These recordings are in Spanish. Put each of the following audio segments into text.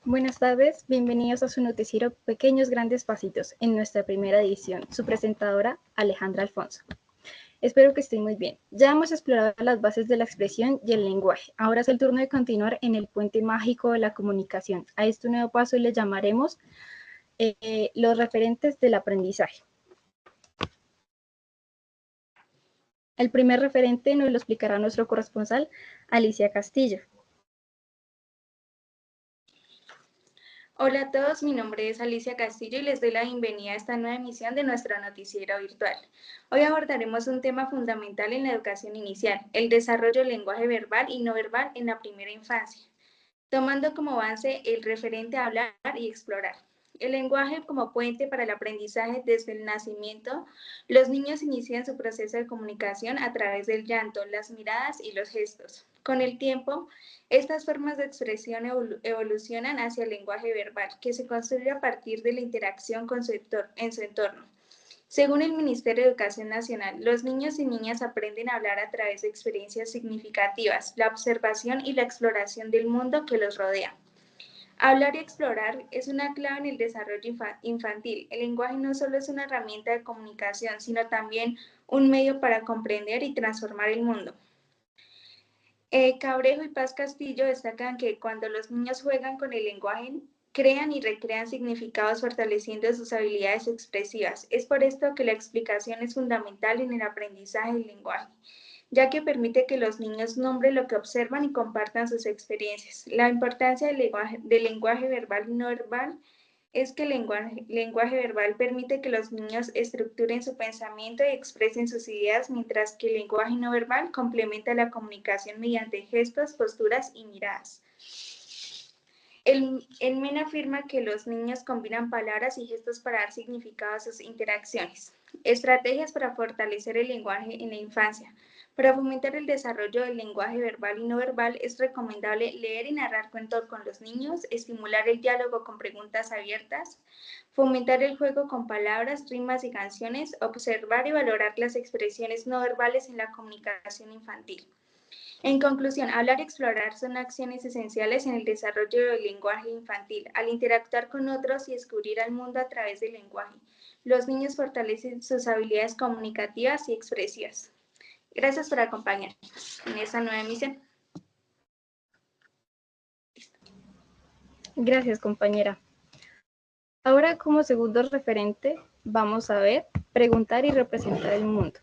Buenas tardes, bienvenidos a su noticiero Pequeños Grandes Pasitos en nuestra primera edición. Su presentadora, Alejandra Alfonso. Espero que estén muy bien. Ya hemos explorado las bases de la expresión y el lenguaje. Ahora es el turno de continuar en el puente mágico de la comunicación. A este nuevo paso le llamaremos los referentes del aprendizaje. El primer referente nos lo explicará nuestro corresponsal, Alicia Castillo. Hola a todos, mi nombre es Alicia Castillo y les doy la bienvenida a esta nueva emisión de nuestro noticiero virtual. Hoy abordaremos un tema fundamental en la educación inicial, el desarrollo del lenguaje verbal y no verbal en la primera infancia, tomando como base el referente a hablar y explorar. El lenguaje como puente para el aprendizaje desde el nacimiento, los niños inician su proceso de comunicación a través del llanto, las miradas y los gestos. Con el tiempo, estas formas de expresión evolucionan hacia el lenguaje verbal, que se construye a partir de la interacción en su entorno. Según el Ministerio de Educación Nacional, los niños y niñas aprenden a hablar a través de experiencias significativas, la observación y la exploración del mundo que los rodea. Hablar y explorar es una clave en el desarrollo infantil. El lenguaje no solo es una herramienta de comunicación, sino también un medio para comprender y transformar el mundo. Cabrejo y Paz Castillo destacan que cuando los niños juegan con el lenguaje, crean y recrean significados fortaleciendo sus habilidades expresivas. Es por esto que la explicación es fundamental en el aprendizaje del lenguaje, ya que permite que los niños nombren lo que observan y compartan sus experiencias. La importancia del lenguaje verbal y no verbal es que el lenguaje verbal permite que los niños estructuren su pensamiento y expresen sus ideas, mientras que el lenguaje no verbal complementa la comunicación mediante gestos, posturas y miradas. El MEN afirma que los niños combinan palabras y gestos para dar significado a sus interacciones. Estrategias para fortalecer el lenguaje en la infancia. Para fomentar el desarrollo del lenguaje verbal y no verbal, es recomendable leer y narrar cuentos con los niños, estimular el diálogo con preguntas abiertas, fomentar el juego con palabras, rimas y canciones, observar y valorar las expresiones no verbales en la comunicación infantil. En conclusión, hablar y explorar son acciones esenciales en el desarrollo del lenguaje infantil. Al interactuar con otros y descubrir al mundo a través del lenguaje, los niños fortalecen sus habilidades comunicativas y expresivas. Gracias por acompañarnos en esta nueva emisión. Gracias, compañera. Ahora, como segundo referente, vamos a ver preguntar y representar el mundo.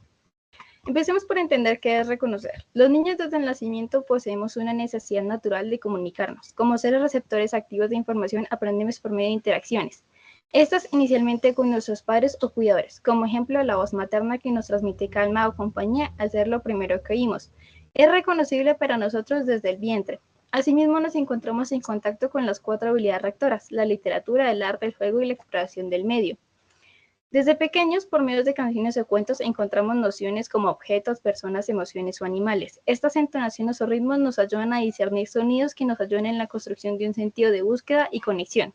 Empecemos por entender qué es reconocer. Los niños desde el nacimiento poseemos una necesidad natural de comunicarnos. Como seres receptores activos de información, aprendemos por medio de interacciones. Estas inicialmente con nuestros padres o cuidadores, como ejemplo la voz materna que nos transmite calma o compañía al ser lo primero que oímos. Es reconocible para nosotros desde el vientre. Asimismo nos encontramos en contacto con las 4 habilidades rectoras, la literatura, el arte, el juego y la exploración del medio. Desde pequeños, por medio de canciones o cuentos, encontramos nociones como objetos, personas, emociones o animales. Estas entonaciones o ritmos nos ayudan a discernir sonidos que nos ayudan en la construcción de un sentido de búsqueda y conexión.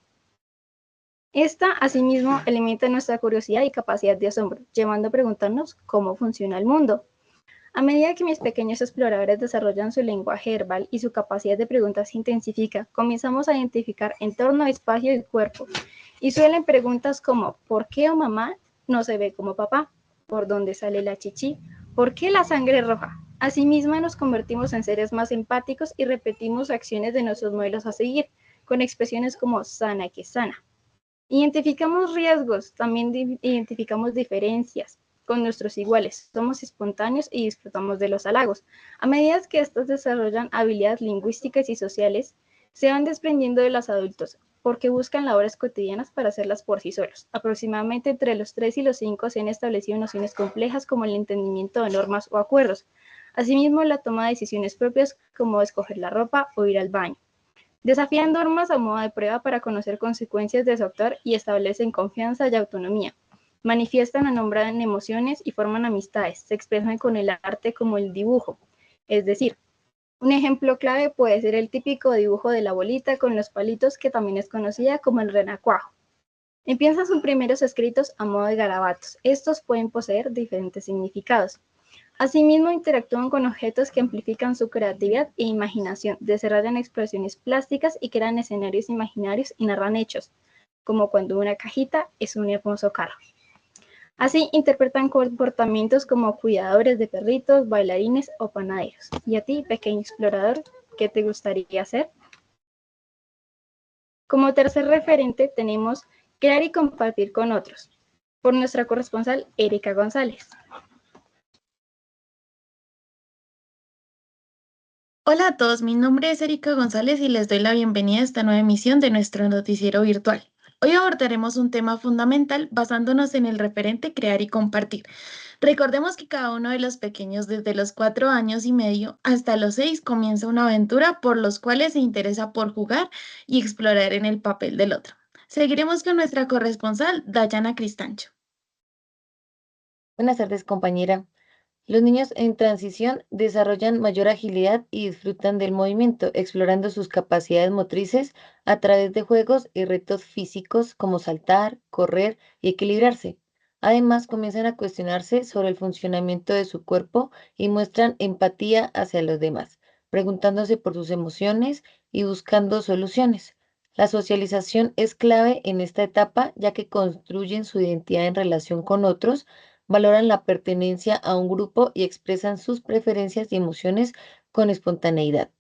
Esta, asimismo, alimenta nuestra curiosidad y capacidad de asombro, llevando a preguntarnos cómo funciona el mundo. A medida que mis pequeños exploradores desarrollan su lenguaje verbal y su capacidad de preguntas se intensifica, comenzamos a identificar entorno, espacio y cuerpo. Y suelen preguntas como ¿por qué o mamá no se ve como papá? ¿Por dónde sale la chichi? ¿Por qué la sangre es roja? Asimismo nos convertimos en seres más empáticos y repetimos acciones de nuestros modelos a seguir, con expresiones como sana que sana. Identificamos riesgos, también identificamos diferencias con nuestros iguales, somos espontáneos y disfrutamos de los halagos. A medida que estos desarrollan habilidades lingüísticas y sociales, se van desprendiendo de los adultos porque buscan labores cotidianas para hacerlas por sí solos. Aproximadamente entre los 3 y los 5 se han establecido nociones complejas como el entendimiento de normas o acuerdos. Asimismo, la toma de decisiones propias como escoger la ropa o ir al baño. Desafían normas a modo de prueba para conocer consecuencias de su actuar y establecen confianza y autonomía. Manifiestan o nombran emociones y forman amistades. Se expresan con el arte como el dibujo. Es decir, un ejemplo clave puede ser el típico dibujo de la bolita con los palitos que también es conocida como el renacuajo. Empiezan sus primeros escritos a modo de garabatos. Estos pueden poseer diferentes significados. Asimismo, interactúan con objetos que amplifican su creatividad e imaginación, desarrollan expresiones plásticas y crean escenarios imaginarios y narran hechos, como cuando una cajita es un hermoso carro. Así interpretan comportamientos como cuidadores de perritos, bailarines o panaderos. ¿Y a ti, pequeño explorador, qué te gustaría hacer? Como tercer referente tenemos crear y compartir con otros, por nuestra corresponsal Erika González. Hola a todos, mi nombre es Erika González y les doy la bienvenida a esta nueva emisión de nuestro noticiero virtual. Hoy abordaremos un tema fundamental basándonos en el referente crear y compartir. Recordemos que cada uno de los pequeños desde los 4 años y medio hasta los 6 comienza una aventura por los cuales se interesa por jugar y explorar en el papel del otro. Seguiremos con nuestra corresponsal, Dayana Cristancho. Buenas tardes, compañera. Los niños en transición desarrollan mayor agilidad y disfrutan del movimiento, explorando sus capacidades motrices a través de juegos y retos físicos como saltar, correr y equilibrarse. Además, comienzan a cuestionarse sobre el funcionamiento de su cuerpo y muestran empatía hacia los demás, preguntándose por sus emociones y buscando soluciones. La socialización es clave en esta etapa, ya que construyen su identidad en relación con otros, valoran la pertenencia a un grupo y expresan sus preferencias y emociones con espontaneidad.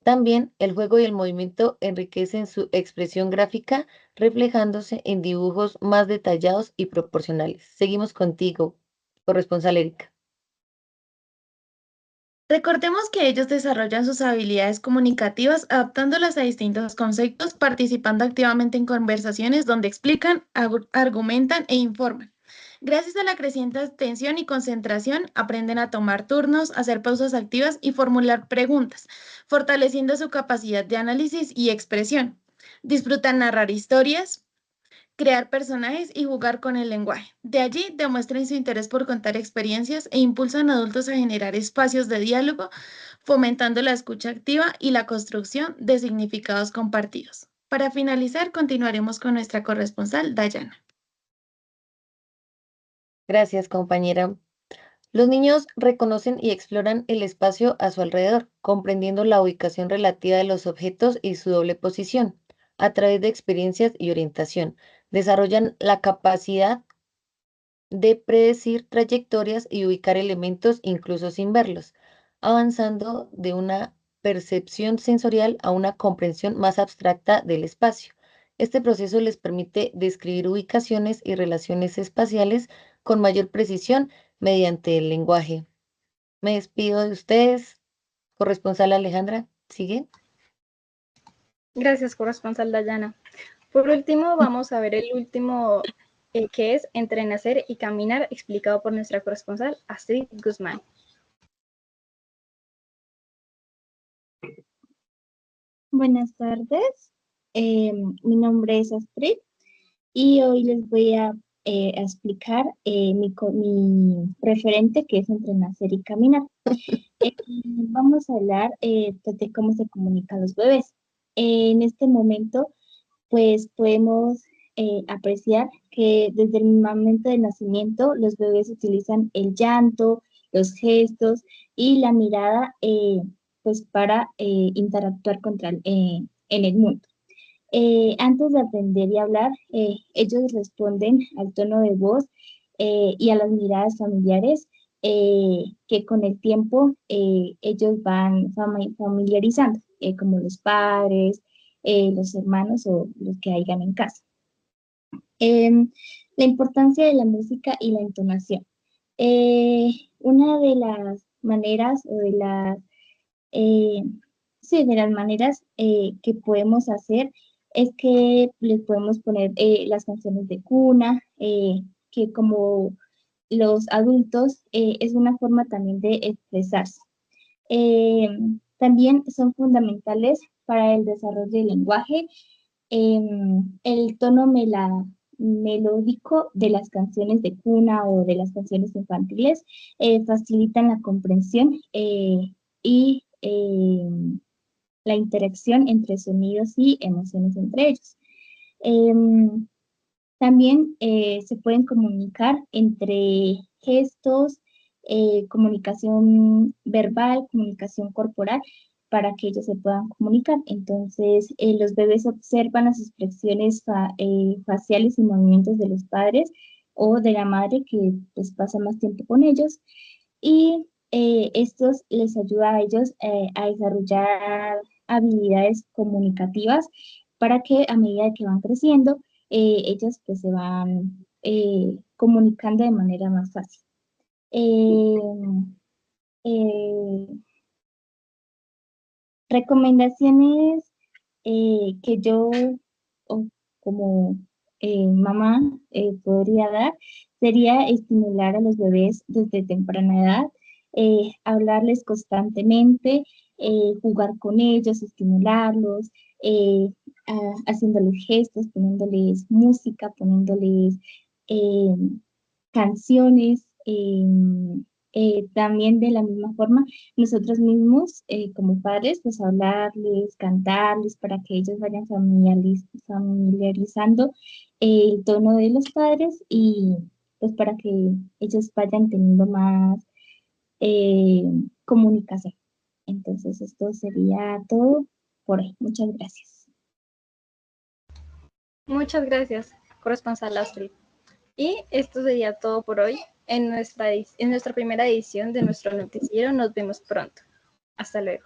También el juego y el movimiento enriquecen su expresión gráfica, reflejándose en dibujos más detallados y proporcionales. Seguimos contigo, corresponsal Erika. Recordemos que ellos desarrollan sus habilidades comunicativas adaptándolas a distintos conceptos, participando activamente en conversaciones donde explican, argumentan e informan. Gracias a la creciente atención y concentración, aprenden a tomar turnos, hacer pausas activas y formular preguntas, fortaleciendo su capacidad de análisis y expresión. Disfrutan narrar historias, crear personajes y jugar con el lenguaje. De allí demuestran su interés por contar experiencias e impulsan a adultos a generar espacios de diálogo, fomentando la escucha activa y la construcción de significados compartidos. Para finalizar, continuaremos con nuestra corresponsal, Dayana. Gracias, compañera. Los niños reconocen y exploran el espacio a su alrededor, comprendiendo la ubicación relativa de los objetos y su doble posición. A través de experiencias y orientación, desarrollan la capacidad de predecir trayectorias y ubicar elementos incluso sin verlos, avanzando de una percepción sensorial a una comprensión más abstracta del espacio. Este proceso les permite describir ubicaciones y relaciones espaciales con mayor precisión mediante el lenguaje. Me despido de ustedes, corresponsal Alejandra. ¿Sigue? Gracias, corresponsal Dayana. Por último, vamos a ver el último, que es entre nacer y caminar, explicado por nuestra corresponsal Astrid Guzmán. Buenas tardes, mi nombre es Astrid y hoy les voy a explicar mi referente que es entre nacer y caminar. Vamos a hablar de cómo se comunican los bebés. En este momento, pues podemos apreciar que desde el momento del nacimiento los bebés utilizan el llanto, los gestos y la mirada pues para interactuar en el mundo. Antes de aprender y hablar, ellos responden al tono de voz y a las miradas familiares que con el tiempo ellos van familiarizando, como los padres, los hermanos o los que hayan en casa. La importancia de la música y la entonación. Una de las maneras o eh, de las maneras que podemos hacer es que les podemos poner las canciones de cuna, que como los adultos es una forma también de expresarse. Eh, También son fundamentales para el desarrollo del lenguaje. El tono melódico de las canciones de cuna o de las canciones infantiles facilitan la comprensión y la interacción entre sonidos y emociones entre ellos. También se pueden comunicar entre gestos, comunicación verbal, comunicación corporal, para que ellos se puedan comunicar. Entonces, los bebés observan las expresiones faciales y movimientos de los padres o de la madre que pues, pasa más tiempo con ellos, y estos les ayuda a ellos a desarrollar habilidades comunicativas para que a medida que van creciendo, ellos pues, se van comunicando de manera más fácil. Eh, eh, Recomendaciones que yo como mamá podría dar sería estimular a los bebés desde temprana edad, hablarles constantemente, jugar con ellos, estimularlos, haciéndoles gestos, poniéndoles música, poniéndoles eh, canciones. También de la misma forma, nosotros mismos como padres, pues hablarles, cantarles para que ellos vayan familiarizando el tono de los padres y pues para que ellos vayan teniendo más eh, comunicación. Entonces, esto sería todo por hoy. Muchas gracias. Muchas gracias, corresponsal Astrid. Y esto sería todo por hoy en nuestra primera edición de nuestro noticiero. Nos vemos pronto. Hasta luego.